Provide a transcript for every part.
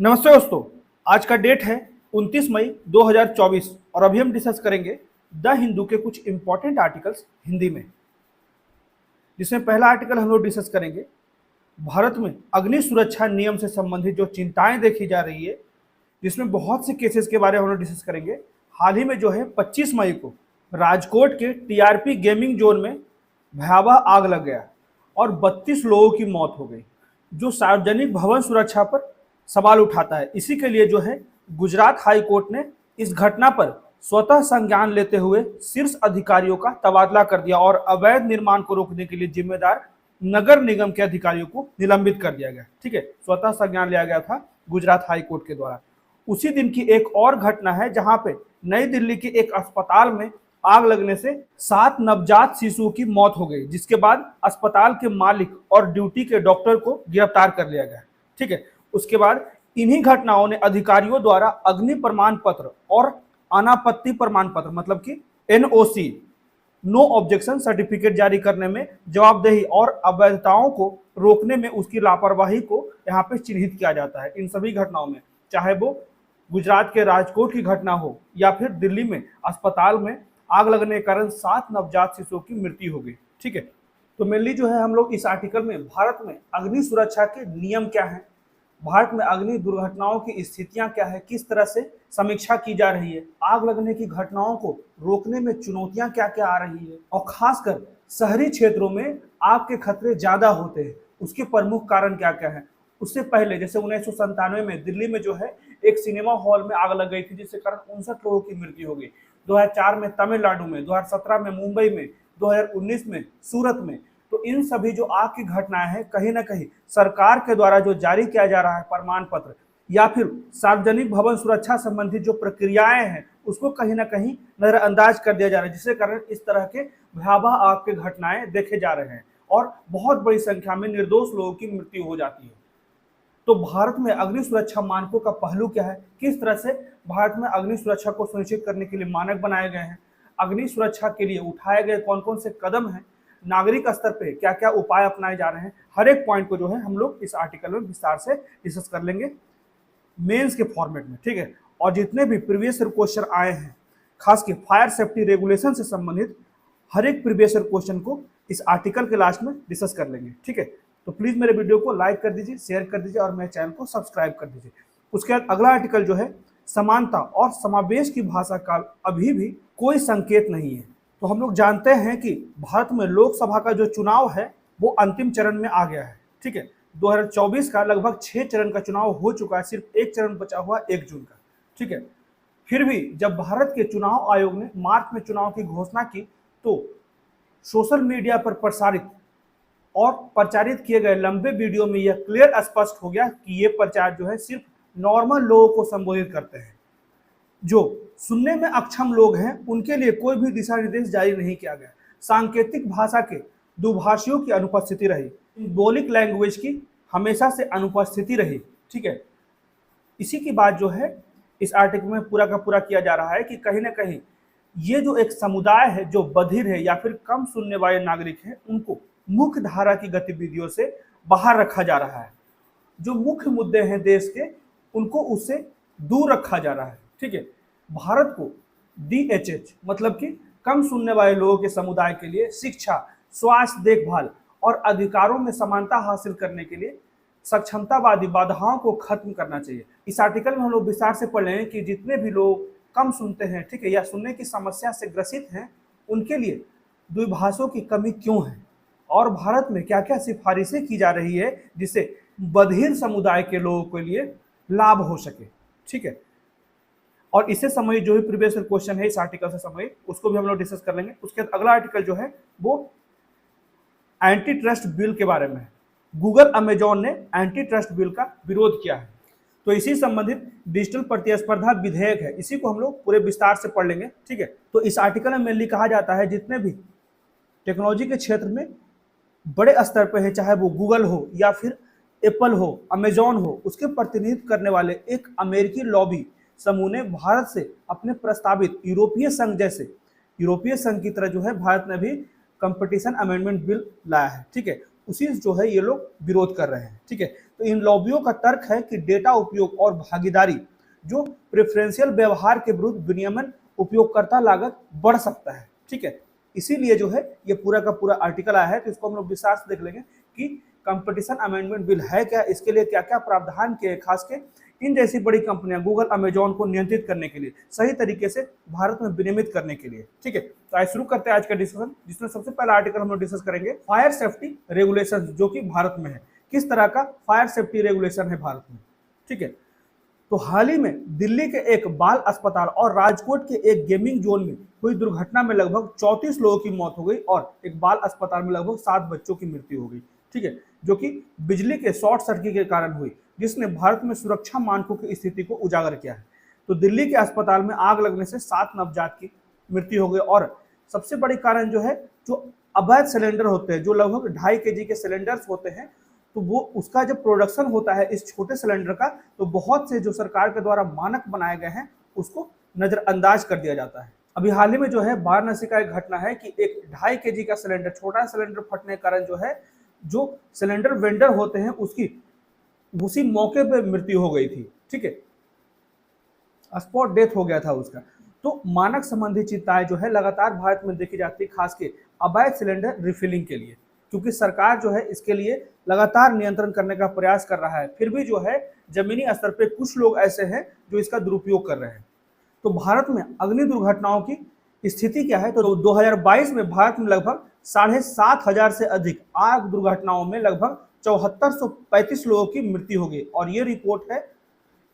नमस्ते दोस्तों। आज का डेट है 29 मई 2024 और अभी हम डिस्कस करेंगे द हिंदू के कुछ इंपॉर्टेंट आर्टिकल्स हिंदी में, जिसमें पहला आर्टिकल हम लोग डिस्कस करेंगे भारत में अग्नि सुरक्षा नियम से संबंधित जो चिंताएं देखी जा रही है, जिसमें बहुत से केसेस के बारे में हम लोग डिस्कस करेंगे। हाल ही में जो है 25 मई को राजकोट के टीआरपी गेमिंग जोन में भयावह आग लग गया और 32 लोगों की मौत हो गई, जो सार्वजनिक भवन सुरक्षा पर सवाल उठाता है। इसी के लिए जो है गुजरात हाई कोर्ट ने इस घटना पर स्वतः संज्ञान लेते हुए शीर्ष अधिकारियों का तबादला कर दिया और अवैध निर्माण को रोकने के लिए जिम्मेदार नगर निगम के अधिकारियों को निलंबित कर दिया गया। ठीक है, स्वतः संज्ञान लिया गया था गुजरात हाई कोर्ट के द्वारा। उसी दिन की एक और घटना है जहां पे नई दिल्ली के एक अस्पताल में आग लगने से 7 नवजात शिशुओं की मौत हो गई, जिसके बाद अस्पताल के मालिक और ड्यूटी के डॉक्टर को गिरफ्तार कर लिया गया। ठीक है, उसके बाद इन्हीं घटनाओं ने अधिकारियों द्वारा अग्नि प्रमाण पत्र और अनापत्ति प्रमाण पत्र मतलब कि एनओसी नो ऑब्जेक्शन सर्टिफिकेट जारी करने में जवाबदेही और अवैधताओं को रोकने में उसकी लापरवाही को यहाँ पे चिन्हित किया जाता है। इन सभी घटनाओं में, चाहे वो गुजरात के राजकोट की घटना हो या फिर दिल्ली में अस्पताल में आग लगने के कारण 7 नवजात शिशुओं की मृत्यु हो गई। ठीक है, तो मेनली जो है हम लोग इस आर्टिकल में भारत में अग्नि सुरक्षा के नियम क्या है, भारत में अग्नि दुर्घटनाओं की स्थितियां क्या है, किस तरह से समीक्षा की जा रही है, आग लगने की घटनाओं को रोकने में चुनौतियां क्या क्या आ रही है और खासकर शहरी क्षेत्रों में आग के खतरे ज्यादा होते हैं, उसके प्रमुख कारण क्या क्या है। उससे पहले जैसे 1997 में दिल्ली में जो है एक सिनेमा हॉल में आग लग गई थी, जिसके कारण 59 लोगों की मृत्यु हो गई। 2004 में तमिलनाडु में, 2017 में मुंबई में, 2019 में सूरत में। तो इन सभी जो आग की घटनाएं हैं, कहीं ना कहीं सरकार के द्वारा जो जारी किया जा रहा है प्रमाण पत्र या फिर सार्वजनिक भवन सुरक्षा संबंधी जो प्रक्रियाएं हैं, उसको कहीं ना कहीं नजरअंदाज कर दिया जा रहा है, जिसके कारण इस तरह के भयावह आग के घटनाएं देखे जा रहे हैं और बहुत बड़ी संख्या में निर्दोष लोगों की मृत्यु हो जाती है। तो भारत में अग्नि सुरक्षा मानकों का पहलू क्या है, किस तरह से भारत में अग्नि सुरक्षा को सुनिश्चित करने के लिए मानक बनाए गए हैं, अग्नि सुरक्षा के लिए उठाए गए कौन कौन से कदम हैं, नागरिक स्तर पे क्या क्या उपाय अपनाए जा रहे हैं, हर एक पॉइंट को जो है हम लोग इस आर्टिकल में विस्तार से डिस्कस कर लेंगे मेंस के फॉर्मेट में। ठीक है, और जितने भी प्रीवियस क्वेश्चन आए हैं, खास के फायर सेफ्टी रेगुलेशन से संबंधित हर एक प्रीवियस क्वेश्चन को इस आर्टिकल के लास्ट में डिस्कस कर लेंगे। ठीक है, तो प्लीज मेरे वीडियो को लाइक कर दीजिए, शेयर कर दीजिए और मेरे चैनल को सब्सक्राइब कर दीजिए। उसके बाद अगला आर्टिकल जो है समानता और समावेश की भाषा का अभी भी कोई संकेत नहीं है। तो हम लोग जानते हैं कि भारत में लोकसभा का जो चुनाव है वो अंतिम चरण में आ गया है। ठीक है, 2024 का लगभग 6 चरण का चुनाव हो चुका है, सिर्फ एक चरण बचा हुआ 1 जून का। ठीक है, फिर भी जब भारत के चुनाव आयोग ने मार्च में चुनाव की घोषणा की तो सोशल मीडिया पर प्रसारित और प्रचारित किए गए लंबे वीडियो में यह क्लियर स्पष्ट हो गया कि ये प्रचार जो है सिर्फ नॉर्मल लोगों को संबोधित करते हैं। जो सुनने में अक्षम लोग हैं उनके लिए कोई भी दिशा निर्देश जारी नहीं किया गया। सांकेतिक भाषा के दुभाषियों की अनुपस्थिति रही, सिंबॉलिक लैंग्वेज की हमेशा से अनुपस्थिति रही। ठीक है, इसी की बात जो है इस आर्टिकल में पूरा का पूरा किया जा रहा है कि कहीं ना कहीं ये जो एक समुदाय है जो बधिर है या फिर कम सुनने वाले नागरिक हैं, उनको मुख्य धारा की गतिविधियों से बाहर रखा जा रहा है। जो मुख्य मुद्दे हैं देश के, उनको उससे दूर रखा जा रहा है। ठीक है, भारत को DHH मतलब कि कम सुनने वाले लोगों के समुदाय के लिए शिक्षा, स्वास्थ्य देखभाल और अधिकारों में समानता हासिल करने के लिए सक्षमतावादी बाधाओं को खत्म करना चाहिए। इस आर्टिकल में हम लोग विस्तार से पढ़ लेंगे कि जितने भी लोग कम सुनते हैं, ठीक है, या सुनने की समस्या से ग्रसित हैं, उनके लिए द्विभाषों की कमी क्यों है और भारत में क्या क्या सिफारिशें की जा रही है जिससे बधिर समुदाय के लोगों के लिए लाभ हो सके। ठीक है, और इससे संबंधित जो भी प्रीवियस क्वेश्चन है इस आर्टिकल से संबंधित, उसको भी हम लोग डिस्कस कर लेंगे। उसके बाद अगला आर्टिकल जो है वो एंटी ट्रस्ट बिल के बारे में है। गूगल अमेजॉन ने एंटी ट्रस्ट बिल का विरोध किया है, तो इसी संबंधित डिजिटल प्रतिस्पर्धा विधेयक है, इसी को हम लोग पूरे विस्तार से पढ़ लेंगे। ठीक है, तो इस आर्टिकल में मेनली कहा जाता है जितने भी टेक्नोलॉजी के क्षेत्र में बड़े स्तर पर है, चाहे वो गूगल हो या फिर एप्पल हो, अमेजॉन हो, उसके प्रतिनिधित्व करने वाले एक अमेरिकी लॉबी समूह ने भारत से अपने प्रस्तावित यूरोपीय संघ जैसे यूरोपीय संघ की तरह जो है भारत ने भी कंपटीशन अमेंडमेंट बिल लाया है। ठीक है, उसी जो है ये लोग विरोध कर रहे हैं। ठीक है, तो इन लॉबियों का तर्क है कि डेटा उपयोग और भागीदारी जो प्रेफरेंशियल व्यवहार के विरुद्ध विनियमन उपयोगकर्ता लागत बढ़ सकता है। ठीक है, इसीलिए जो है ये पूरा का पूरा आर्टिकल आया है, तो इसको हम लोग विस्तार से देख लेंगे कि कंपटीशन अमेंडमेंट बिल है क्या, इसके लिए क्या क्या प्रावधान किए, खास के इन जैसी बड़ी कंपनियां गूगल अमेजॉन को नियंत्रित करने के लिए, सही तरीके से भारत में विनियमित करने के लिए। ठीक है, तो आइए शुरू करते हैं आज का डिस्कशन, जिसमें सबसे पहला आर्टिकल हम लोग डिस्कस करेंगे फायर सेफ्टी रेगुलेशन जो कि भारत में है। किस तरह का फायर सेफ्टी रेगुलेशन है भारत में। ठीक है, तो हाल ही में दिल्ली के एक बाल अस्पताल और राजकोट के एक गेमिंग जोन में हुई दुर्घटना में लगभग 34 लोगों की मौत हो गई और एक बाल अस्पताल में लगभग 7 बच्चों की मृत्यु हो गई। ठीक है, जो कि बिजली के शॉर्ट सर्किट के कारण हुई, जिसने भारत में सुरक्षा मानकों की स्थिति को उजागर किया है। तो दिल्ली के अस्पताल में आग लगने से 7 नवजात की मृत्यु हो गई और सबसे बड़ी कारण जो है, जो अवैध सिलेंडर होते हैं, जो लगभग 2.5 kg के सिलेंडर्स होते हैं, तो वो उसका जब प्रोडक्शन होता है इस छोटे सिलेंडर का, तो बहुत से जो सरकार के द्वारा मानक बनाए गए हैं उसको नजरअंदाज कर दिया जाता है। अभी हाल ही में जो है वाराणसी का एक घटना है कि एक 2.5 kg का सिलेंडर, छोटा सिलेंडर फटने के कारण जो है, जो सिलेंडर वेंडर होते हैं उसकी उसी मौके पे मृत्यु हो गई थी। ठीक है, स्पॉट डेथ हो गया था उसका। तो मानक संबंधी चिंताएं जो है लगातार भारत में देखी जाती है, खास के अवैध सिलेंडर रिफिलिंग के लिए, क्योंकि सरकार जो है इसके लिए लगातार नियंत्रण करने का प्रयास कर रहा है, फिर भी जो है जमीनी स्तर पे कुछ लोग ऐसे हैं जो इसका दुरुपयोग कर रहे हैं। तो भारत में अग्नि दुर्घटनाओं की स्थिति क्या है, तो 2022 में भारत में लगभग 7,500 से अधिक आग दुर्घटनाओं में लगभग 7435 लोगों की मृत्यु हो गई। और ये रिपोर्ट है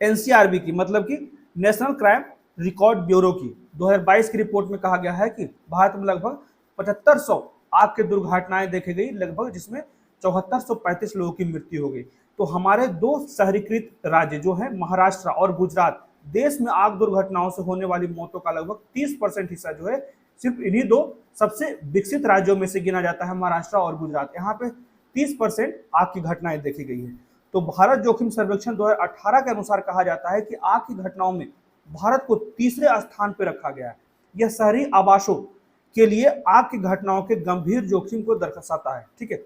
एनसीआरबी की, मतलब कि नेशनल क्राइम रिकॉर्ड ब्यूरो की। 2022 की रिपोर्ट में कहा गया है कि भारत में लगभग 7500 आग की दुर्घटनाएं देखी गई, लगभग जिसमें 7435 लोगों की मृत्यु हो गई। तो हमारे 2 शहरीकृत राज्य जो है महाराष्ट्र और गुजरात, देश में आग दुर्घटनाओं से होने वाली मौतों का लगभग 30% हिस्सा जो है सिर्फ इन्हीं 2 सबसे विकसित राज्यों में से गिना जाता है, महाराष्ट्र और गुजरात। यहाँ पे 30% आग की घटनाएं देखी गई है। तो भारत जोखिम सर्वेक्षण 2018 के अनुसार कहा जाता है कि आग की घटनाओं में भारत को तीसरे स्थान पर रखा गया है। यह शहरी आवासों के लिए आग की घटनाओं के गंभीर जोखिम को दर्शाता है। ठीक है,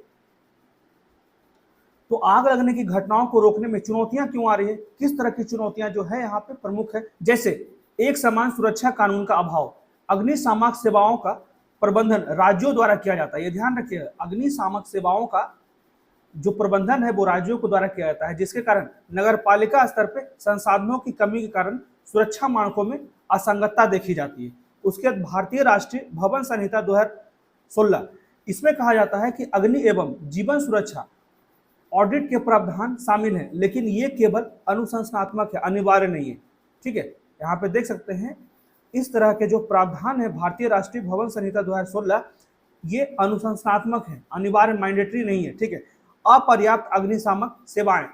तो आग लगने की घटनाओं को रोकने में चुनौतियां क्यों आ रही है, किस तरह की चुनौतियां जो है यहाँ पे प्रमुख है, जैसे एक समान सुरक्षा कानून का अभाव, अग्निशामक सेवाओं का प्रबंधन राज्यों द्वारा किया जाता है। ये ध्यान रखिए, अग्निशामक सेवाओं का जो प्रबंधन है वो राज्यों के द्वारा किया जाता है, जिसके कारण नगर पालिका स्तर पर संसाधनों की कमी के कारण सुरक्षा मानकों में असंगतता देखी जाती है। उसके बाद भारतीय राष्ट्रीय भवन संहिता 2016, इसमें कहा जाता है कि अग्नि एवं जीवन सुरक्षा ऑडिट के प्रावधान शामिल हैं, लेकिन ये केवल अनुशंसात्मक है, अनिवार्य नहीं है। ठीक है, यहाँ पे देख सकते हैं इस तरह के जो प्रावधान है भारतीय राष्ट्रीय भवन संहिता 2016, ये अनुशंसात्मक है, अनिवार्य मैंडेटरी नहीं है। ठीक है, अपर्याप्त अग्निशामक सेवाएं,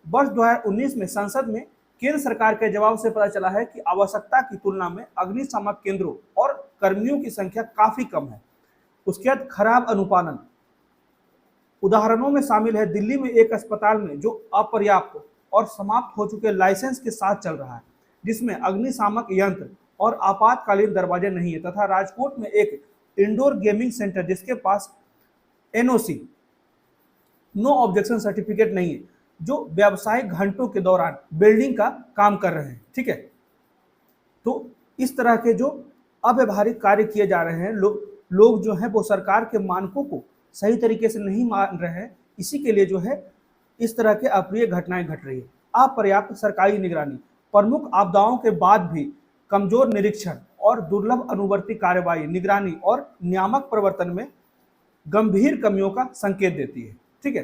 वर्ष 2019 में संसद में केंद्र सरकार के जवाब से पता चला है कि आवश्यकता की तुलना में अग्निशामक केंद्रों और कर्मियों की संख्या काफी कम है। उसके बाद खराब अनुपालन, उदाहरणों में शामिल है दिल्ली में एक अस्पताल में जो अपर्याप्त और समाप्त हो चुके लाइसेंस के साथ चल रहा है, जिसमें अग्निशामक यंत्र और आपातकालीन दरवाजे नहीं है, तथा राजकोट में एक इंडोर गेमिंग सेंटर जिसके पास एनओसी, नो ऑब्जेक्शन सर्टिफिकेट नहीं है, जो व्यावसायिक घंटों के दौरान बिल्डिंग का काम कर रहे हैं। ठीक है, तो इस तरह के जो अव्यवहारिक कार्य किए जा रहे हैं, लोग जो है वो सरकार के मानकों को सही तरीके से नहीं मान रहे हैं, इसी के लिए जो है इस तरह के अप्रिय घटनाएं घट रही है। अपर्याप्त सरकारी निगरानी, प्रमुख आपदाओं के बाद भी कमजोर निरीक्षण और दुर्लभ अनुवर्ती कार्यवाही निगरानी और नियामक प्रवर्तन में गंभीर कमियों का संकेत देती है। ठीक है,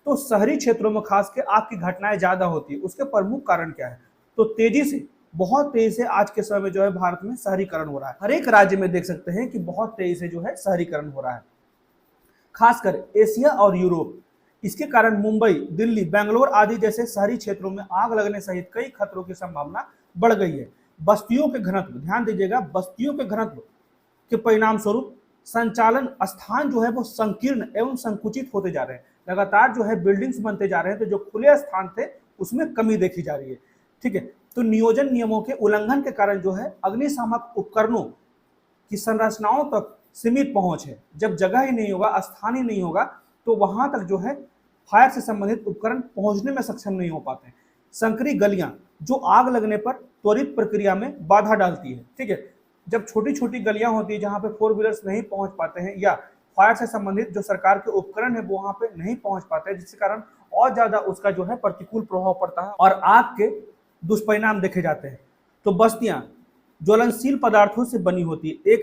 तो शहरी क्षेत्रों में खास के आग की घटनाएं ज्यादा होती है, उसके प्रमुख कारण क्या है, तो तेजी से, बहुत तेजी से आज के समय में जो है भारत में शहरीकरण हो रहा है। हर एक राज्य में देख सकते हैं कि बहुत तेजी से जो है शहरीकरण हो रहा है, खासकर एशिया और यूरोप। इसके कारण मुंबई, दिल्ली, बेंगलोर आदि जैसे शहरी क्षेत्रों में आग लगने सहित कई खतरों की संभावना बढ़ गई है। बस्तियों के घनत्व, ध्यान दीजिएगा, बस्तियों के घनत्व के परिणाम स्वरूप संचालन स्थान जो है वो संकीर्ण एवं संकुचित होते जा रहे हैं। लगातार जो है बिल्डिंग्स बनते जा रहे हैं, तो जो खुले स्थान थे उसमें कमी देखी जा रही है। ठीक है, तो नियोजन नियमों के उल्लंघन के कारण जो है अग्निशामक उपकरणों की संरचनाओं तक सीमित पहुंच है। जब जगह ही नहीं होगा, स्थान ही नहीं होगा, तो तो वहां तक जो है फायर से संबंधित उपकरण पहुंचने में सक्षम नहीं हो पाते हैं। संकरी गलियां जो आग लगने पर त्वरित प्रक्रिया में बाधा डालती है। ठीक है, जब छोटी छोटी गलियां होती है जहां पे फोर व्हीलर्स नहीं पहुंच पाते हैं या फायर से संबंधित जो सरकार के उपकरण है वो वहां पे नहीं पहुंच पाते हैं, जिसके कारण और ज्यादा उसका जो है प्रतिकूल प्रभाव पड़ता है और आग के दुष्परिणाम देखे जाते हैं। तो बस्तियां ज्वलनशील पदार्थों से बनी होती है,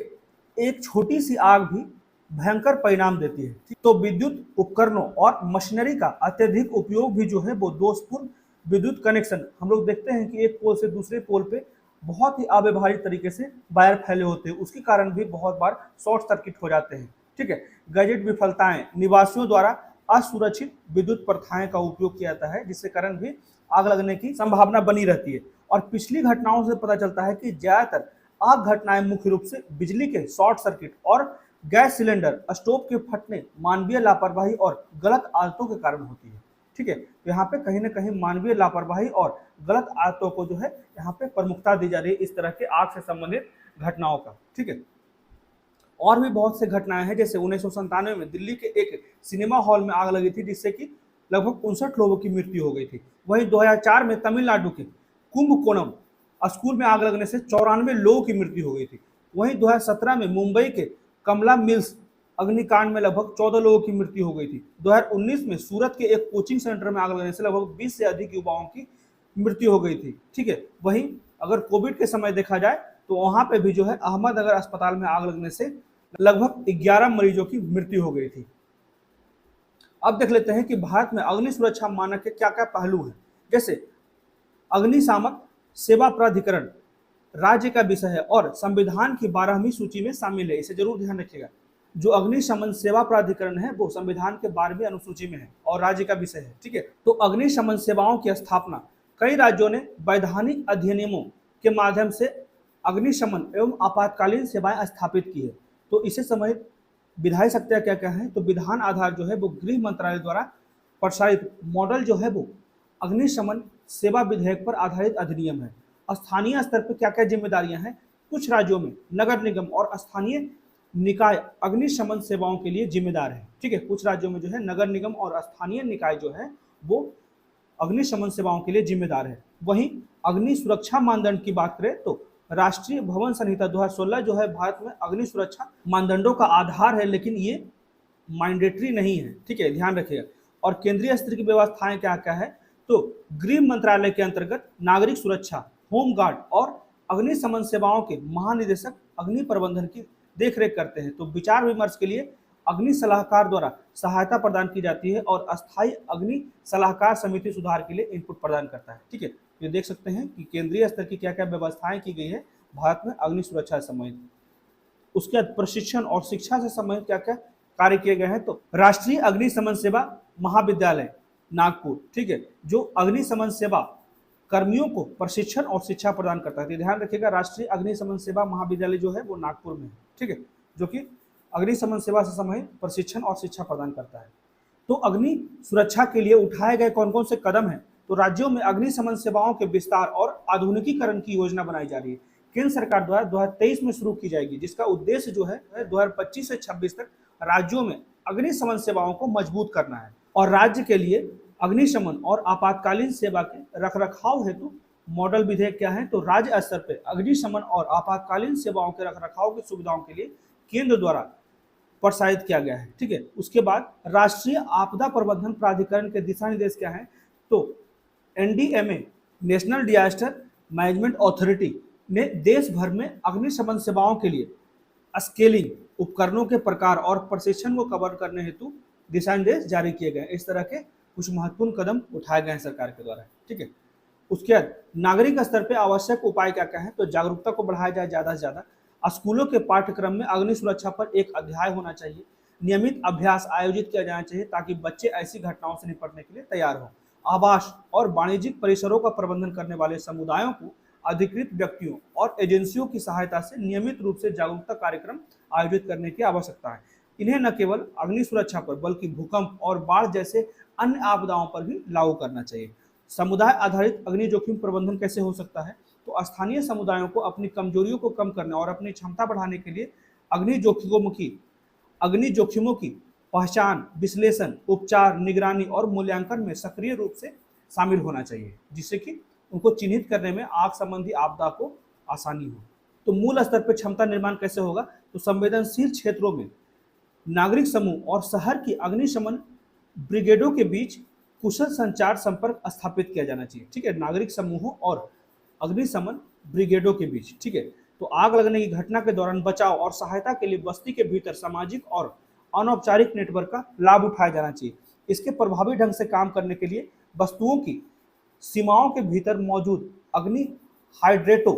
एक छोटी सी आग भी भयंकर परिणाम देती है। तो विद्युत उपकरणों और मशीनरी का अत्यधिक उपयोग भी जो है वो दोषपूर्ण विद्युत कनेक्शन, हम लोग देखते हैं कि एक पोल से दूसरे पोल पे बहुत ही अव्यवहारिक तरीके से वायर फैले होते हैं, उसके कारण भी बहुत बार शॉर्ट सर्किट हो जाते हैं। ठीक है, गैजेट विफलताएं, निवासियों द्वारा असुरक्षित विद्युत प्रथाएं का उपयोग किया जाता है, जिसके कारण भी आग लगने की संभावना बनी रहती है। और पिछली घटनाओं से पता चलता है कि ज्यादातर आग घटनाएं मुख्य रूप से बिजली के शॉर्ट सर्किट और गैस सिलेंडर स्टोव के फटने, मानवीय लापरवाही और गलत आदतों के कारण होती है। ठीक है, तो यहाँ पे कहीं ना कहीं मानवीय लापरवाही और गलत आदतों को जो है यहाँ पे प्रमुखता दी जा रही है इस तरह के आग से संबंधित घटनाओं का। ठीक है, और भी बहुत से घटनाएं हैं, जैसे 1997 में दिल्ली के एक सिनेमा हॉल में आग लगी थी जिससे कि लगभग 59 लोगों की मृत्यु हो गई थी। वहीं 2004 में तमिलनाडु के कुंभकोणम स्कूल में आग लगने से 94 लोगों की मृत्यु हो गई थी। वहीं 2017 में मुंबई के कमला मिल्स अग्निकांड में लगभग 14 लोगों की मृत्यु हो गई थी। 2019 में सूरत के एक कोचिंग सेंटर में आग लगने से लगभग 20 से अधिक युवाओं की मृत्यु हो गई थी। ठीक है, वहीं अगर कोविड के समय देखा जाए तो वहां पे भी जो है अहमदनगर अस्पताल में आग लगने से लगभग 11 मरीजों की मृत्यु हो गई थी। अब देख लेते हैं कि भारत में अग्नि सुरक्षा मानक के क्या क्या पहलू हैं। जैसे अग्निशामक सेवा प्राधिकरण राज्य का विषय है और संविधान की 12वीं सूची में शामिल है, इसे जरूर ध्यान रखिएगा। जो अग्निशमन सेवा प्राधिकरण है वो संविधान के 12वीं अनुसूची में है और राज्य का विषय है। ठीक है, तो अग्निशमन सेवाओं की स्थापना कई राज्यों ने वैधानिक अधिनियमों के माध्यम से अग्निशमन एवं आपातकालीन सेवाएं स्थापित की है। तो इसे समझ विधायी शक्तियां क्या क्या है, तो विधान आधार जो है वो गृह मंत्रालय द्वारा प्रसारित मॉडल जो है वो अग्निशमन सेवा विधेयक पर आधारित अधिनियम है। स्थानीय स्तर पर क्या क्या जिम्मेदारियां हैं, कुछ राज्यों में नगर निगम और स्थानीय निकाय अग्निशमन सेवाओं के लिए जिम्मेदार है। ठीक है, कुछ राज्यों में जो है नगर निगम और स्थानीय निकाय जो है वो अग्निशमन सेवाओं के लिए जिम्मेदार है। वहीं अग्नि सुरक्षा मानदंड की बात करें तो राष्ट्रीय भवन संहिता 2016 जो है भारत में अग्नि सुरक्षा मानदंडों का आधार है, लेकिन ये मैंडेटरी नहीं है। ठीक है, ध्यान रखिएगा। और केंद्रीय स्तर की व्यवस्थाएं क्या क्या है, तो गृह मंत्रालय के अंतर्गत नागरिक सुरक्षा, होमगार्ड और अग्निशमन सेवाओं के महानिदेशक अग्नि प्रबंधन की देखरेख करते हैं। तो विचार विमर्श के लिए अग्नि सलाहकार द्वारा सहायता प्रदान की जाती है और अस्थायी अग्नि सलाहकार समिति सुधार के लिए इनपुट प्रदान करता है। ठीक है, ये देख सकते हैं कि केंद्रीय स्तर की क्या क्या व्यवस्थाएं की गई है भारत में अग्नि सुरक्षा से संबंधित। उसके बाद प्रशिक्षण और शिक्षा से संबंधित क्या क्या कार्य किए गए हैं, तो राष्ट्रीय अग्निशमन सेवा महाविद्यालय नागपुर, ठीक है, जो अग्निशमन सेवा कर्मियों को प्रशिक्षण और शिक्षा प्रदान करता है। ध्यान रखिएगा, राष्ट्रीय अग्निशमन सेवा महाविद्यालय जो है वो नागपुर में है। ठीक है, जो कि अग्निशमन सेवा से संबंधित प्रशिक्षण और शिक्षा प्रदान करता है। तो अग्नि सुरक्षा के लिए उठाए गए कौन कौन से कदम हैं, तो राज्यों में अग्निशमन सेवाओं के विस्तार और आधुनिकीकरण की योजना बनाई जा रही है। केंद्र सरकार द्वारा 2023 में शुरू की जाएगी, जिसका उद्देश्य जो है 2025 से 26 तक राज्यों में अग्निशमन सेवाओं को मजबूत करना है। और राज्य के लिए अग्निशमन और आपातकालीन सेवा के रखरखाव हेतु मॉडल विधेयक क्या है, तो राज्य स्तर पर अग्निशमन और आपातकालीन सेवाओं के रखरखाव की सुविधाओं के लिए केंद्र द्वारा प्रोत्साहित किया गया है। ठीक है, उसके बाद राष्ट्रीय आपदा प्रबंधन प्राधिकरण के दिशा निर्देश क्या है, तो NDMA national disaster management authority ने देश भर में अग्निशमन सेवाओं के लिए स्केलिंग, उपकरणों के प्रकार और प्रशिक्षण को कवर करने हेतु दिशा निर्देश जारी किए गए। इस तरह के कुछ महत्वपूर्ण कदम उठाए गए हैं सरकार के द्वारा। ठीक है, उसके बाद नागरिक स्तर पर आवश्यक उपाय क्या क्या है, तो जागरूकता को बढ़ाया जाए ज़्यादा से ज़्यादा। स्कूलों के पाठ्यक्रम में अग्नि सुरक्षा पर एक अध्याय होना चाहिए। नियमित अभ्यास आयोजित किया जाना चाहिए ताकि बच्चे ऐसी घटनाओं से निपटने के लिए तैयार हों। आवास और वाणिज्यिक परिसरों का प्रबंधन करने वाले समुदायों को अधिकृत व्यक्तियों और एजेंसियों की सहायता से नियमित रूप से जागरूकता कार्यक्रम आयोजित करने की आवश्यकता है। इन्हें न केवल अग्नि सुरक्षा पर बल्कि भूकंप और बाढ़ जैसे अन्य आपदाओं पर भी लागू करना चाहिए। समुदाय आधारित अग्नि जोखिम प्रबंधन कैसे हो सकता है, तो स्थानीय समुदायों को अपनी कमजोरियों को कम करने और अपनी क्षमता बढ़ाने के लिए अग्नि जोखिमों की पहचान, विश्लेषण, उपचार, निगरानी और मूल्यांकन में सक्रिय रूप से शामिल होना चाहिए, जिससे कि उनको चिन्हित करने में आग संबंधी आपदा को आसानी हो। तो मूल स्तर पर क्षमता निर्माण कैसे होगा? तो संवेदनशील क्षेत्रों में नागरिक समूह और शहर की अग्निशमन ब्रिगेडों के बीच कुशल संचार संपर्क स्थापित किया जाना चाहिए। ठीक है, नागरिक समूहों और अग्निशमन ब्रिगेडों के बीच। ठीक है, तो आग लगने की घटना के दौरान बचाव और सहायता के लिए बस्ती के भीतर सामाजिक और अनौपचारिक नेटवर्क का लाभ उठाया जाना चाहिए। इसके प्रभावी ढंग से काम करने के लिए वस्तुओं की सीमाओं के भीतर मौजूद अग्नि हाइड्रेटो,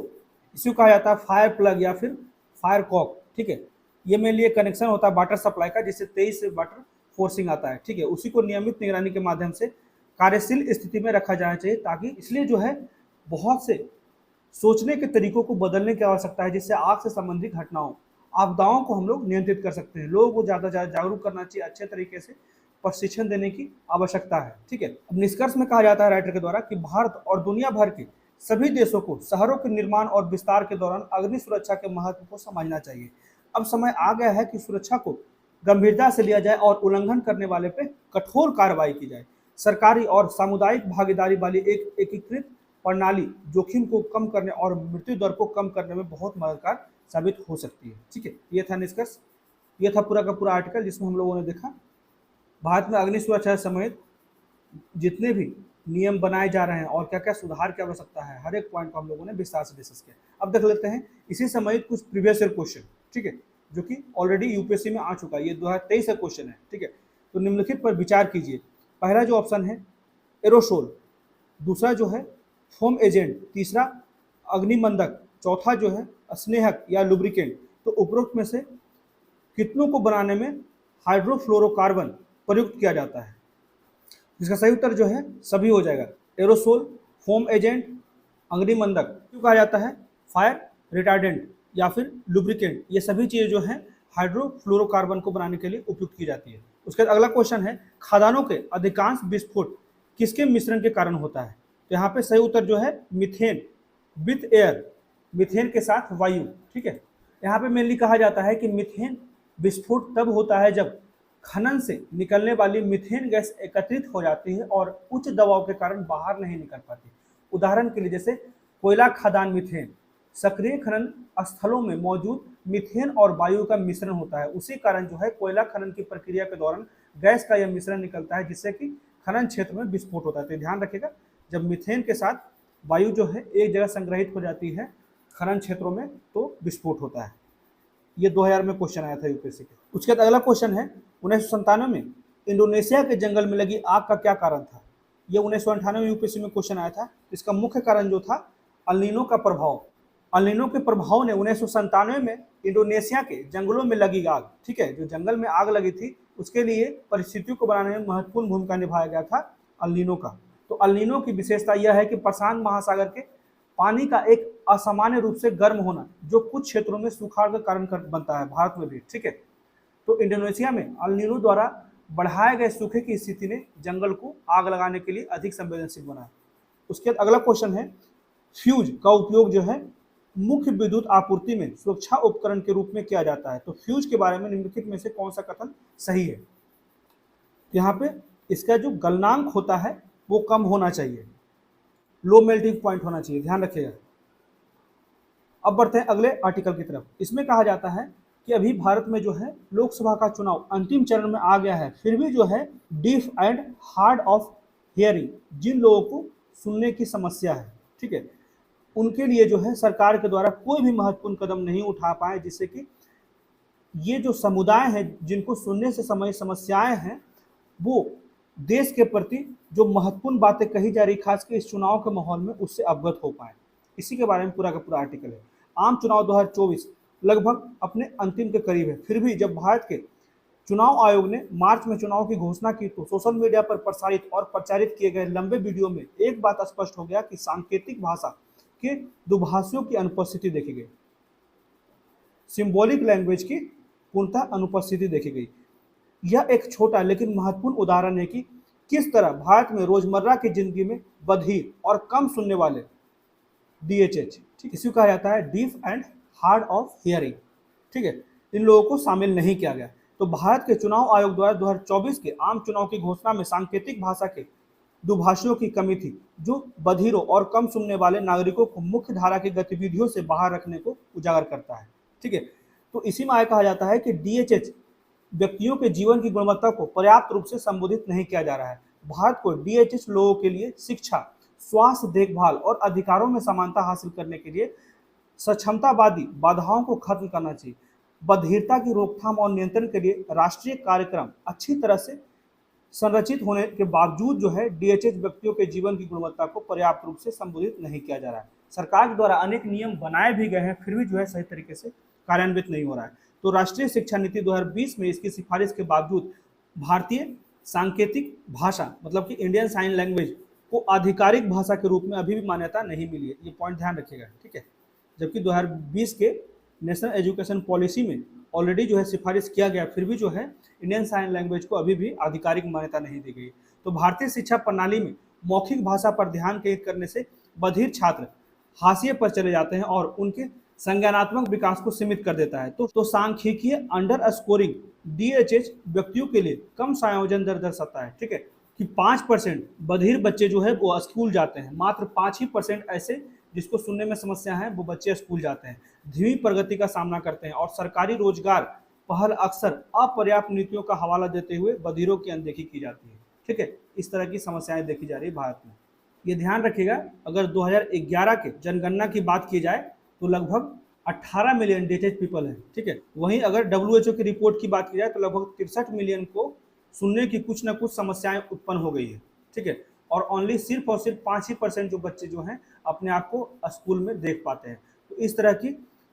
इसी को कहा जाता है फायर प्लग या फिर फायर कॉक। ठीक है, ये मेरे लिए कनेक्शन होता है वाटर सप्लाई का, जिससे तेज से वाटर फोर्सिंग आता है। ठीक है, उसी को नियमित निगरानी के माध्यम से कार्यशील स्थिति में रखा जाना चाहिए, ताकि इसलिए जो है बहुत से सोचने के तरीकों को बदलने की आवश्यकता है, जिससे आग से संबंधित घटनाओं, आपदाओं को हम लोग नियंत्रित कर सकते हैं। लोगों को ज़्यादा जागरूक करना चाहिए, अच्छे तरीके से प्रशिक्षण देने की आवश्यकता है। ठीक है, अब निष्कर्ष में कहा जाता है राइटर के द्वारा कि भारत और दुनिया भर के सभी देशों को शहरों के निर्माण और विस्तार के दौरान अग्नि सुरक्षा के महत्व को समझना चाहिए। अब समय आ गया है कि सुरक्षा को गंभीरता से लिया जाए और उल्लंघन करने वाले पे कठोर कार्रवाई की जाए। सरकारी और सामुदायिक भागीदारी वाली एक एकीकृत प्रणाली जोखिम को कम करने और मृत्यु दर को कम करने में बहुत मददगार साबित हो सकती है। ठीक है, ये था निष्कर्ष, ये था पूरा का पूरा आर्टिकल, जिसमें हम लोगों ने देखा भारत में अग्नि सुरक्षा समेत जितने भी नियम बनाए जा रहे हैं और क्या क्या सुधार की आवश्यकता है, हर एक पॉइंट को हम लोगों ने विस्तार से डिस्कस किया। अब देख लेते हैं इसी समेत कुछ प्रीवियस ईयर क्वेश्चन। ठीक है, जो कि ऑलरेडी यूपीएससी में आ चुका है, ये 2023 का क्वेश्चन है। ठीक है, तो निम्नलिखित पर विचार कीजिए। पहला जो ऑप्शन है एरोसोल, दूसरा जो है फोम एजेंट, तीसरा अग्निमंदक, चौथा जो है स्नेहक या लुब्रिकेंट। तो उपरोक्त में से कितनों को बनाने में हाइड्रोफ्लोरोकार्बन प्रयुक्त किया जाता है? इसका सही उत्तर जो है सभी हो जाएगा। एरोसोल, फोम एजेंट, अग्निमंदक, क्यों कहा जाता है फायर रिटार्डेंट या फिर लुब्रिकेंट, ये सभी चीज़ें जो हैं हाइड्रोफ्लोरोकार्बन को बनाने के लिए उपयुक्त की जाती है। उसके बाद अगला क्वेश्चन है खदानों के अधिकांश विस्फोट किसके मिश्रण के कारण होता है? तो यहाँ पे सही उत्तर जो है मीथेन विथ एयर, मीथेन के साथ वायु। ठीक है, यहाँ पे मेनली कहा जाता है कि मीथेन विस्फोट तब होता है जब खनन से निकलने वाली मीथेन गैस एकत्रित हो जाती है और उच्च दबाव के कारण बाहर नहीं निकल पाती। उदाहरण के लिए जैसे कोयला खदान मीथेन, सक्रिय खनन स्थलों में मौजूद मीथेन और वायु का मिश्रण होता है। उसी कारण जो है कोयला खनन की प्रक्रिया के दौरान गैस का यह मिश्रण निकलता है, जिससे कि खनन क्षेत्र में विस्फोट होता है। तो ध्यान रखिएगा, जब मीथेन के साथ वायु जो है एक जगह संग्रहित हो जाती है खनन क्षेत्रों में तो विस्फोट होता है। ये 2000 में क्वेश्चन आया था यूपीएससी के। उसके बाद अगला क्वेश्चन है 1997 में इंडोनेशिया के जंगल में लगी आग का क्या कारण था? ये 1998 में यूपीएससी में क्वेश्चन आया था। इसका मुख्य कारण जो था अल नीनो का प्रभाव। अल नीनो के प्रभाव ने 1997 में इंडोनेशिया के जंगलों में लगी आग, ठीक है, जो जंगल में आग लगी थी उसके लिए परिस्थितियों को बनाने में महत्वपूर्ण भूमिका निभाया गया था अल नीनो का। तो अल नीनो की विशेषता यह है कि प्रशांत महासागर के पानी का एक असामान्य रूप से गर्म होना, जो कुछ क्षेत्रों में सुखाड़ का कारण बनता है, भारत में भी। ठीक है, तो इंडोनेशिया में अल नीनो द्वारा बढ़ाए गए सूखे की स्थिति ने जंगल को आग लगाने के लिए अधिक संवेदनशील बनाया। उसके बाद अगला क्वेश्चन है फ्यूज का उपयोग जो है मुख्य विद्युत आपूर्ति में सुरक्षा उपकरण के रूप में किया जाता है। तो फ्यूज के बारे में निम्नलिखित में से कौन सा कथन सही है? यहाँ पे इसका जो गलनांक होता है वो कम होना चाहिए, लो मेल्टिंग पॉइंट होना चाहिए, ध्यान रखिएगा। अब बढ़ते हैं अगले आर्टिकल की तरफ। इसमें कहा जाता है कि अभी भारत में जो है लोकसभा का चुनाव अंतिम चरण में आ गया है, फिर भी जो है deaf and hard of hearing, जिन लोगों को सुनने की समस्या है, ठीक है, उनके लिए जो है सरकार के द्वारा कोई भी महत्वपूर्ण कदम नहीं उठा पाए, जिससे कि ये जो समुदाय है जिनको सुनने से समस्याएं हैं वो देश के प्रति जो महत्वपूर्ण बातें कही जा रही खासकर इस चुनाव के माहौल में उससे अवगत हो पाए। इसी के बारे में पूरा का पूरा आर्टिकल है। आम चुनाव 2024 लगभग अपने अंतिम के करीब है, फिर भी जब भारत के चुनाव आयोग ने मार्च में चुनाव की घोषणा की तो सोशल मीडिया पर प्रसारित और प्रचारित किए गए लंबे वीडियो में एक बात स्पष्ट हो गया कि सांकेतिक भाषा के दुभाषियों की अनुपस्थिति देखी गई, सिंबॉलिक लैंग्वेज की पूर्णतः अनुपस्थिति देखी गई। यह एक छोटा लेकिन महत्वपूर्ण उदाहरण है कि किस तरह भारत में रोजमर्रा की जिंदगी में बधिर और कम सुनने वाले DHH, ठीक, इसी को कहा जाता है deaf and hard of hearing, ठीक है, इन लोगों को शामिल नहीं किया गया। तो भारत के चुनाव आयोग द्वारा 2024 के आम चुनाव की घोषणा में सांकेतिक भाषा के दुभाषियों की कमी थी, जो बधिरों और कम सुनने वाले नागरिकों को मुख्य धारा की गतिविधियों से बाहर रखने को उजागर करता है। ठीक है, तो इसी में आगे कहा जाता है कि डीएचएच व्यक्तियों के जीवन की गुणवत्ता को पर्याप्त रूप से संबोधित नहीं किया जा रहा है। भारत को डीएचएच लोगों के लिए शिक्षा, स्वास्थ्य देखभाल और अधिकारों में समानता हासिल करने के लिए सक्षमतावादी बाधाओं को खत्म करना चाहिए। बधिरता की रोकथाम और नियंत्रण के लिए राष्ट्रीय कार्यक्रम अच्छी तरह से संरचित होने के बावजूद जो है डीएचएच व्यक्तियों के जीवन की गुणवत्ता को पर्याप्त रूप से संबोधित नहीं किया जा रहा है। सरकार के द्वारा अनेक नियम बनाए भी गए हैं, फिर भी जो है सही तरीके से कार्यान्वित नहीं हो रहा है। तो राष्ट्रीय शिक्षा नीति 2020 में इसकी सिफारिश के बावजूद भारतीय सांकेतिक भाषा मतलब कि इंडियन साइन लैंग्वेज को आधिकारिक भाषा के रूप में अभी भी मान्यता नहीं मिली है। ये पॉइंट ध्यान रखिएगा, ठीक है। जबकि 2020 के नेशनल एजुकेशन पॉलिसी में ऑलरेडी जो है सिफारिश किया गया, फिर भी जो है इंडियन साइन लैंग्वेज को अभी भी आधिकारिक मान्यता नहीं दी गई। तो भारतीय शिक्षा प्रणाली में मौखिक भाषा पर ध्यान केंद्रित करने से बधिर छात्र हाशिए पर चले जाते हैं और उनके संज्ञानात्मक विकास को सीमित कर देता है। तो सांख्यिकीय अंडर स्कोरिंग डीएचएच व्यक्तियों के लिए कम संयोजन दर दर्शाता है, ठीक है, कि 5% बधिर बच्चे जो है वो स्कूल जाते हैं, मात्र 5% ऐसे जिसको सुनने में समस्या है वो बच्चे स्कूल जाते हैं, धीमी प्रगति का सामना करते हैं और सरकारी रोजगार पहल अक्सर अपर्याप्त नीतियों का हवाला देते हुए बधिरों की अनदेखी की जाती है। ठीक है, इस तरह की समस्याएं देखी जा रही है भारत में। ये ध्यान रखिएगा, अगर 2011 के जनगणना की बात की जाए तो लगभग 18 मिलियन डीएचएच पीपल हैं। ठीक है, वहीं अगर डब्ल्यूएचओ की रिपोर्ट की बात की जाए तो लगभग 63 मिलियन को सुनने की कुछ न कुछ समस्याएं उत्पन्न हो गई है। ठीक है, और ओनली सिर्फ और सिर्फ 5% जो बच्चे जो हैं अपने आप को स्कूल में देख पाते हैं। तो इस तरह की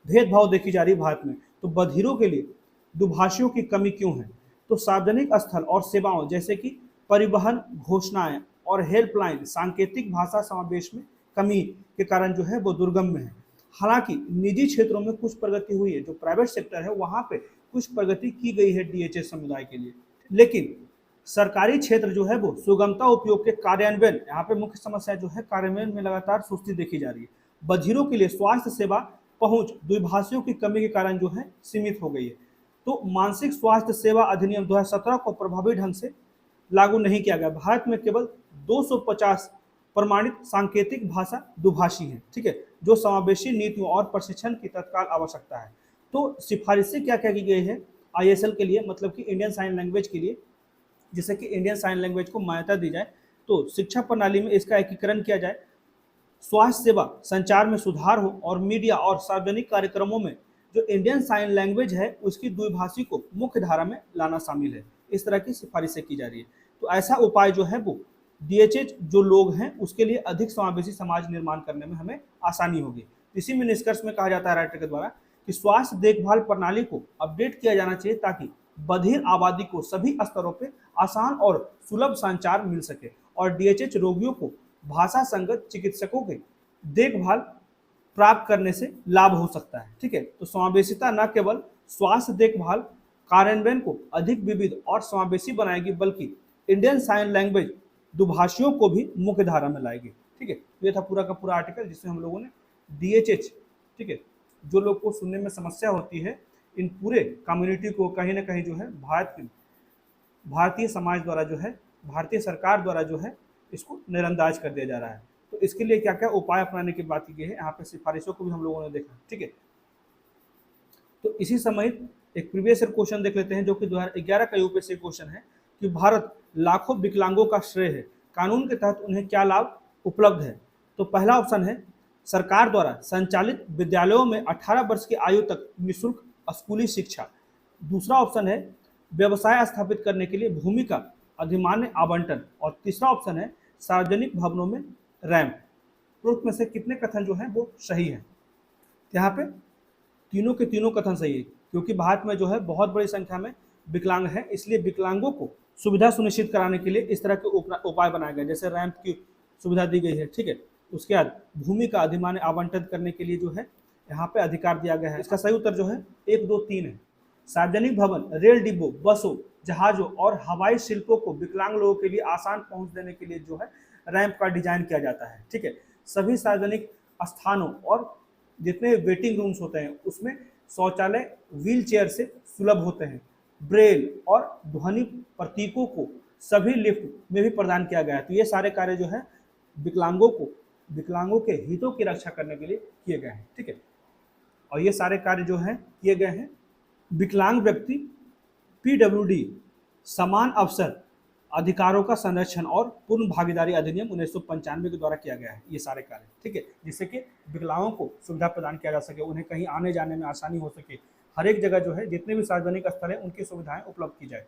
भेदभाव देखी जा रही है भारत में। तो बधिरों के लिए दुभाषियों की कमी क्यों है? तो सार्वजनिक स्थल और सेवाओं जैसे कि परिवहन, घोषणाएं और हेल्पलाइन सांकेतिक भाषा समावेश में कमी के कारण जो है वो दुर्गम में है। हालांकि निजी क्षेत्रों में कुछ प्रगति हुई है, जो प्राइवेट सेक्टर है वहां पे कुछ प्रगति की गई है डीएचएच समुदाय के लिए, लेकिन सरकारी क्षेत्र जो है वो सुगमता उपयोग के कार्यान्वयन, यहाँ पे मुख्य समस्या जो है कार्यान्वयन में लगातार सुस्ती देखी जा रही है। बधिरों के लिए स्वास्थ्य सेवा पहुंच द्विभाषियों की कमी के कारण जो है सीमित हो गई है। तो मानसिक स्वास्थ्य सेवा अधिनियम 2017 को प्रभावी ढंग से लागू नहीं किया गया। भारत में केवल 250 प्रमाणित सांकेतिक भाषा दुभाषी है, ठीक है, जो समावेशी नीतियों और प्रशिक्षण की तत्काल आवश्यकता है। तो सिफारिशें क्या क्या की गई है आईएसएल के लिए, मतलब कि इंडियन साइन लैंग्वेज के लिए, जिससे कि इंडियन साइन लैंग्वेज को मान्यता दी जाए। तो शिक्षा प्रणाली में इसका एकीकरण किया जाए, स्वास्थ्य सेवा संचार में सुधार हो और मीडिया और सार्वजनिक कार्यक्रमों में जो इंडियन साइन लैंग्वेज है उसकी द्विभाषी को मुख्य धारा में लाना शामिल है। इस तरह की सिफारिशें की जा रही है। तो ऐसा उपाय जो है वो डीएचएच जो लोग हैं उसके लिए अधिक समावेशी समाज निर्माण करने में हमें आसानी होगी। इसी में निष्कर्ष में कहा जाता है राइटर के द्वारा कि स्वास्थ्य देखभाल प्रणाली को अपडेट किया जाना चाहिए ताकि बधिर आबादी को सभी स्तरों पर आसान और सुलभ संचार मिल सके और डीएचएच रोगियों को भाषा संगत चिकित्सकों के देखभाल प्राप्त करने से लाभ हो सकता है। ठीक है, तो समावेशिता न केवल स्वास्थ्य देखभाल कार्यान्वयन को अधिक विविध और समावेशी बनाएगी बल्कि इंडियन साइन लैंग्वेज दुभाषियों को भी मुख्य धारा में लाएगी। ठीक है, ये था पूरा का पूरा आर्टिकल जिसमें हम लोगों ने डीएचएच, ठीक है, जो लोग को सुनने में समस्या होती है, इन पूरे कम्युनिटी को कहीं ना कहीं जो है भारतीय समाज द्वारा जो है, भारतीय सरकार द्वारा जो है इसको नजरअंदाज कर दिया जा रहा है। तो इसके लिए क्या क्या उपाय अपनाने की बात की गई है, यहाँ पे सिफारिशों को भी हम लोगों ने देखा। ठीक है, तो इसी समय एक प्रीवियस ईयर क्वेश्चन देख लेते हैं जो कि 2011 का यूपीएससी क्वेश्चन है कि भारत लाखों विकलांगों का श्रेय है, कानून के तहत उन्हें क्या लाभ उपलब्ध है। तो पहला ऑप्शन है सरकार द्वारा संचालित विद्यालयों में 18 वर्ष की आयु तक निःशुल्क स्कूली शिक्षा। दूसरा ऑप्शन है व्यवसाय स्थापित करने के लिए भूमि का अधिमान्य आवंटन। और तीसरा ऑप्शन है सार्वजनिक भवनों में रैंप। तो में से कितने कथन जो है वो सही है? यहाँ पे तीनों के तीनों कथन सही है, क्योंकि भारत में जो है बहुत बड़ी संख्या में विकलांग है, इसलिए विकलांगों को सुविधा सुनिश्चित कराने के लिए इस तरह के उपाय बनाए गए, जैसे रैंप की सुविधा दी गई है। ठीक है, उसके बाद भूमि का अधिमान्य आवंटन करने के लिए जो है यहाँ पे अधिकार दिया गया है। इसका सही उत्तर जो है 1, 2, 3 है। सार्वजनिक भवन, रेल डिब्बों, बसों, जहाजों और हवाई शिल्पों को विकलांग लोगों के लिए आसान पहुंच देने के लिए जो है रैंप का डिजाइन किया जाता है। ठीक है, सभी सार्वजनिक स्थानों और जितने वेटिंग रूम्स होते हैं उसमें शौचालय व्हील चेयर से सुलभ होते हैं ब्रेल और ध्वनि प्रतीकों को सभी लिफ्ट में भी प्रदान किया गया है। तो ये सारे कार्य जो है विकलांगों के हितों की रक्षा करने के लिए किए गए हैं। ठीक है, और ये सारे कार्य जो है किए गए हैं विकलांग व्यक्ति पीडब्ल्यूडी समान अवसर अधिकारों का संरक्षण और पूर्ण भागीदारी अधिनियम 1995 के द्वारा किया गया है ये सारे कार्य। ठीक है, जिससे कि विकलांगों को सुविधा प्रदान किया जा सके, उन्हें कहीं आने जाने में आसानी हो सके, हर एक जगह जो है जितने भी सार्वजनिक स्थल है उनकी सुविधाएं उपलब्ध की जाए।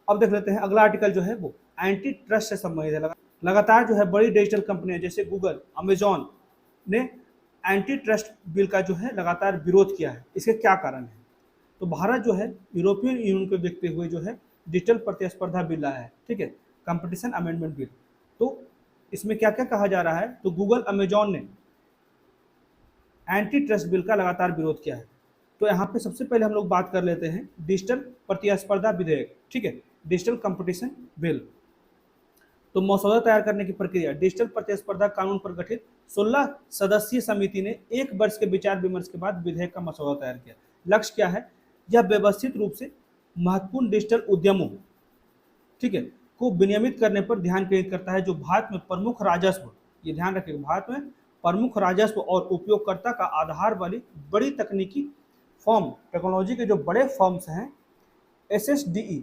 अब देख लेते हैं अगला आर्टिकल जो है वो एंटी ट्रस्ट से संबंधित है। लगातार जो है बड़ी डिजिटल कंपनियां जैसे गूगल, अमेजॉन ने एंटी ट्रस्ट बिल का जो है लगातार विरोध किया है। इसके क्या कारण है? तो भारत जो है यूरोपियन यूनियन को देखते हुए जो है डिजिटल प्रतिस्पर्धा बिल लाया है। ठीक है, कंपटीशन अमेंडमेंट बिल। तो इसमें क्या क्या कहा जा रहा है? तो गूगल, अमेजॉन ने एंटी ट्रस्ट बिल का लगातार विरोध किया है। तो यहाँ पे सबसे पहले हम लोग बात कर लेते हैं डिजिटल प्रतिस्पर्धा विधेयक। ठीक है, डिजिटल कंपटीशन बिल। तो मसौदा तैयार करने की प्रक्रिया, डिजिटल प्रतिस्पर्धा कानून पर गठित 16 सदस्यीय समिति ने 1 वर्ष के विचार विमर्श के बाद विधेयक का मसौदा तैयार किया। लक्ष्य क्या है? यह व्यवस्थित रूप से महत्वपूर्ण डिजिटल उद्यमों, ठीक है, को विनियमित करने पर ध्यान केंद्रित करता है जो भारत में प्रमुख राजस्व, ये ध्यान रखिएगा, भारत में प्रमुख राजस्व और उपयोगकर्ता का आधार वाली बड़ी तकनीकी फर्म, टेक्नोलॉजी के जो बड़े फर्म्स हैं, SSDE,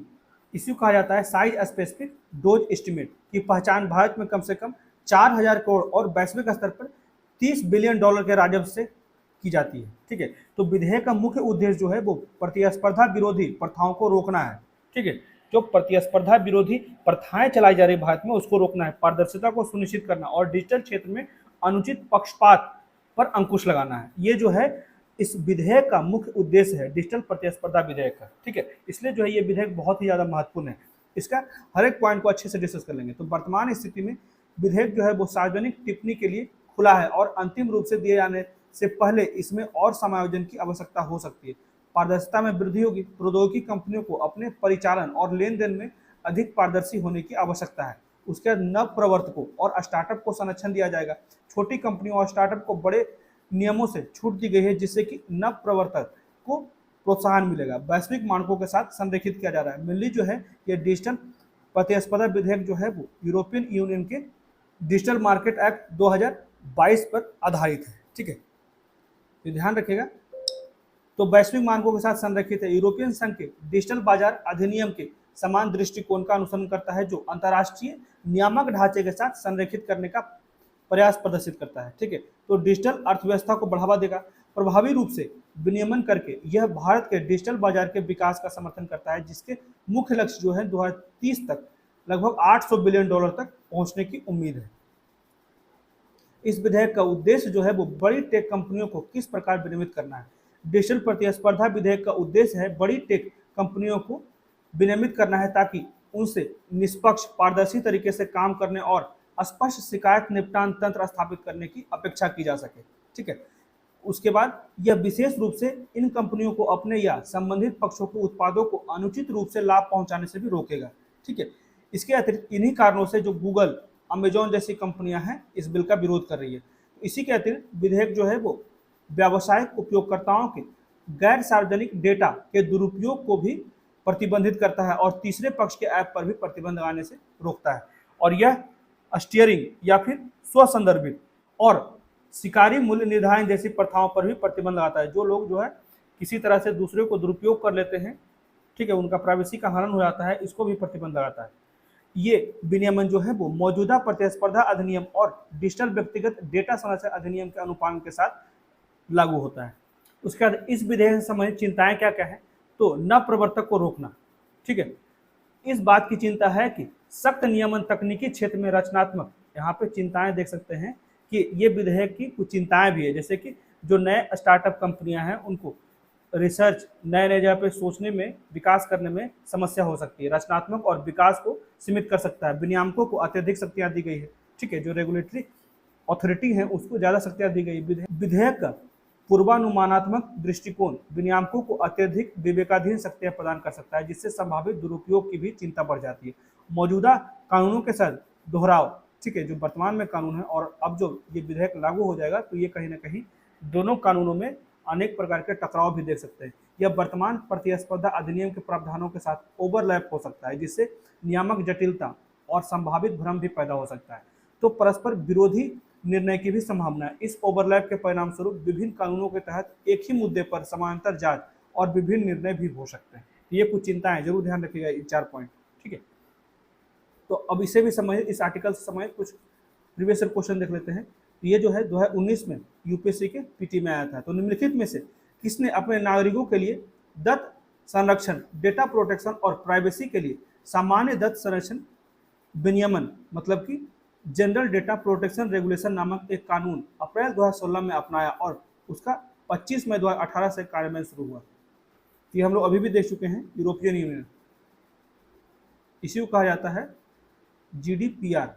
इसी को कहा जाता है साइज स्पेसिफिक डोज एस्टिमेट की पहचान भारत में कम से कम 4000 करोड़ और वैश्विक स्तर पर $30 बिलियन के राजस्व से की जाती है। ठीक है, तो विधेयक का मुख्य उद्देश्य जो है वो प्रतिस्पर्धा विरोधी प्रथाओं को रोकना है। ठीक है, जो प्रतिस्पर्धा विरोधी प्रथाएं चलाई जा रही भारत में उसको रोकना है, पारदर्शिता को सुनिश्चित करना और डिजिटल क्षेत्र में अनुचित पक्षपात पर अंकुश लगाना है। ये जो है इस विधेयक का मुख्य उद्देश्य है, डिजिटल प्रतिस्पर्धा विधेयक का। ठीक है, इसलिए जो है ये विधेयक बहुत ही ज़्यादा महत्वपूर्ण है। इसका हर एक पॉइंट को अच्छे से डिस्कस कर लेंगे। तो वर्तमान स्थिति में विधेयक जो है वो सार्वजनिक टिप्पणी के लिए खुला है और अंतिम रूप से दिए जाने से पहले इसमें और समायोजन की आवश्यकता हो सकती है। पारदर्शिता में वृद्धि होगी। प्रौद्योगिकी कंपनियों को अपने परिचालन और लेन देन में अधिक पारदर्शी होने की आवश्यकता है। उसके बाद नव प्रवर्तकों और स्टार्टअप को संरक्षण दिया जाएगा। छोटी कंपनियों और स्टार्टअप को बड़े नियमों से छूट दी गई है जिससे कि नव प्रवर्तक को प्रोत्साहन मिलेगा। वैश्विक मानकों के साथ संरेखित किया जा रहा है। मेनली जो है ये डिजिटल प्रतिस्पर्धा विधेयक जो है वो यूरोपियन यूनियन के डिजिटल मार्केट एक्ट 2022 पर आधारित है। ठीक है, तो ध्यान रखिएगा। तो वैश्विक मानकों के साथ संरेखित है। यूरोपियन संघ के डिजिटल बाजार अधिनियम के समान दृष्टिकोण का अनुसरण करता है जो अंतर्राष्ट्रीय नियामक ढांचे के साथ संरेखित करने का प्रयास प्रदर्शित करता है। ठीक है, तो डिजिटल अर्थव्यवस्था को बढ़ावा देगा। प्रभावी रूप से विनियमन करके यह भारत के डिजिटल बाजार के विकास का समर्थन करता है जिसके मुख्य लक्ष्य जो है 2030 तक लगभग $800 बिलियन तक पहुंचने की उम्मीद है। इस विधेयक का उद्देश्य जो है वो बड़ी टेक कंपनियों को किस प्रकार विनियमित करना है। डिजिटल प्रतिस्पर्धा विधेयक का उद्देश्य है बड़ी टेक कंपनियों को विनियमित करना है ताकि उनसे निष्पक्ष, पारदर्शी तरीके से काम करने और स्पष्ट शिकायत निपटान तंत्र स्थापित करने की अपेक्षा की जा सके। ठीक है, उसके बाद यह विशेष रूप से इन कंपनियों को अपने या संबंधित पक्षों को उत्पादों को अनुचित रूप से लाभ पहुंचाने से भी रोकेगा। ठीक है, इसके अतिरिक्त इन्हीं कारणों से जो गूगल, अमेजॉन जैसी कंपनियां हैं इस बिल का विरोध कर रही है। इसी के अतिरिक्त विधेयक जो है वो व्यावसायिक उपयोगकर्ताओं के गैर सार्वजनिक डेटा के दुरुपयोग को भी प्रतिबंधित करता है और तीसरे पक्ष के ऐप पर भी प्रतिबंध लगाने से रोकता है। और यह स्टीयरिंग या फिर स्वसंदर्भित और शिकारी मूल्य निर्धारण जैसी प्रथाओं पर भी प्रतिबंध लगाता है। जो लोग जो है किसी तरह से दूसरे को दुरुपयोग कर लेते हैं, ठीक है, उनका प्राइवेसी का हनन हो जाता है, इसको भी प्रतिबंध लगाता है। ये विनियमन जो है वो मौजूदा प्रतिस्पर्धा अधिनियम और डिजिटल व्यक्तिगत डेटा संरक्षण अधिनियम के अनुपालन के साथ लागू होता है। उसके बाद इस विधेयक से संबंधित चिंताएं क्या क्या है? तो नव प्रवर्तक को रोकना। ठीक है, इस बात की चिंता है कि सख्त नियमन तकनीकी क्षेत्र में रचनात्मक, यहाँ पे चिंताएं देख सकते हैं कि ये विधेयक की कुछ चिंताएं भी है, जैसे कि जो नए स्टार्टअप कंपनियां हैं उनको रिसर्च, नए नए जगह पे सोचने में, विकास करने में समस्या हो सकती है। रचनात्मक और विकास को सीमित कर सकता है। विनियामकों को अत्यधिक शक्तियां दी गई है। ठीक है, जो रेगुलेटरी अथॉरिटी है उसको ज़्यादा शक्तियां दी गई। विधेयक का पूर्वानुमानात्मक दृष्टिकोण विनियामकों को अत्यधिक विवेकाधीन शक्तियां प्रदान कर सकता है जिससे संभावित दुरुपयोग की भी चिंता बढ़ जाती है। मौजूदा कानूनों के साथ दोहराव, ठीक है, जो वर्तमान में कानून है और अब जो ये विधेयक लागू हो जाएगा तो ये कहीं ना कहीं दोनों कानूनों में अनेक प्रकार के टकराव भी देख सकते हैं। यह वर्तमान प्रतिस्पर्धा अधिनियम के प्रावधानों के साथ ओवरलैप हो सकता है, जिससे नियामक जटिलता और संभावित भ्रम भी पैदा हो सकता है। तो परस्पर विरोधी निर्णय की भी संभावना है। इस ओवरलैप के परिणाम स्वरूप विभिन्न कानूनों के तहत एक ही मुद्दे पर समानांतर जांच और विभिन्न निर्णय भी हो सकते हैं। ये कुछ चिंताएं जरूर ध्यान रखिएगा, ये 4 पॉइंट, ठीक है। तो अब इसे भी समझ, इस आर्टिकल से समझ कुछ प्रीवियस ईयर क्वेश्चन देख लेते हैं। ये जो है 2019 में यूपीएससी के पीटी में आया था। तो निम्नलिखित में से किसने अपने नागरिकों के लिए दत्त संरक्षण, डेटा प्रोटेक्शन और प्राइवेसी के लिए सामान्य दत्त संरक्षण विनियमन मतलब कि जनरल डेटा प्रोटेक्शन रेगुलेशन नामक एक कानून अप्रैल 2016 में अपनाया और उसका 25 मई 2018 से कार्यान्वयन शुरू हुआ। ये हम लोग अभी भी देख चुके हैं, यूरोपियन यूनियन, इसी को कहा जाता है जीडीपीआर,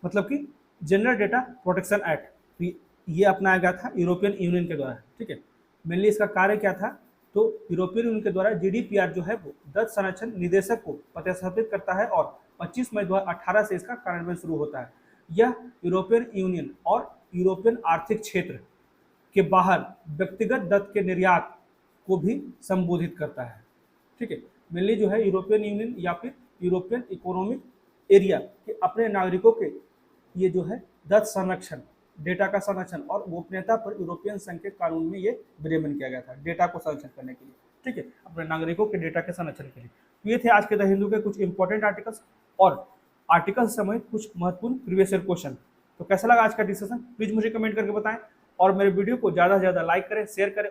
मतलब कि जनरल डेटा प्रोटेक्शन एक्ट। ये अपनाया गया था यूरोपियन यूनियन के द्वारा, ठीक है। मेनली इसका कार्य क्या था, तो यूरोपियन यूनियन के द्वारा जीडीपीआर जो है वो दत्त संरक्षण निदेशक को प्रतिस्थापित करता है और 25 मई 2018 से इसका कार्यान्वयन शुरू होता है। यह यूरोपियन यूनियन और यूरोपियन आर्थिक क्षेत्र के बाहर व्यक्तिगत दत्त के निर्यात को भी संबोधित करता है, ठीक है। मेनली जो है यूरोपियन यूनियन या फिर यूरोपियन इकोनॉमिक एरिया के अपने नागरिकों के ये जो है दत्त संरक्षण, डेटा का संरक्षण और गोपनीयता पर यूरोपियन संघ के कानून में ये विनियमन किया गया था, डेटा को संरक्षण करने के लिए, ठीक है, अपने नागरिकों के डेटा के संरक्षण के लिए। तो ये थे आज के द हिंदू के कुछ इंपॉर्टेंट आर्टिकल्स और आर्टिकल समेत कुछ महत्वपूर्ण प्रीवियस ईयर क्वेश्चन। तो कैसा लगा आज का डिस्कशन, प्लीज मुझे कमेंट करके बताएं और मेरे वीडियो को ज़्यादा से ज़्यादा लाइक करें, शेयर करें।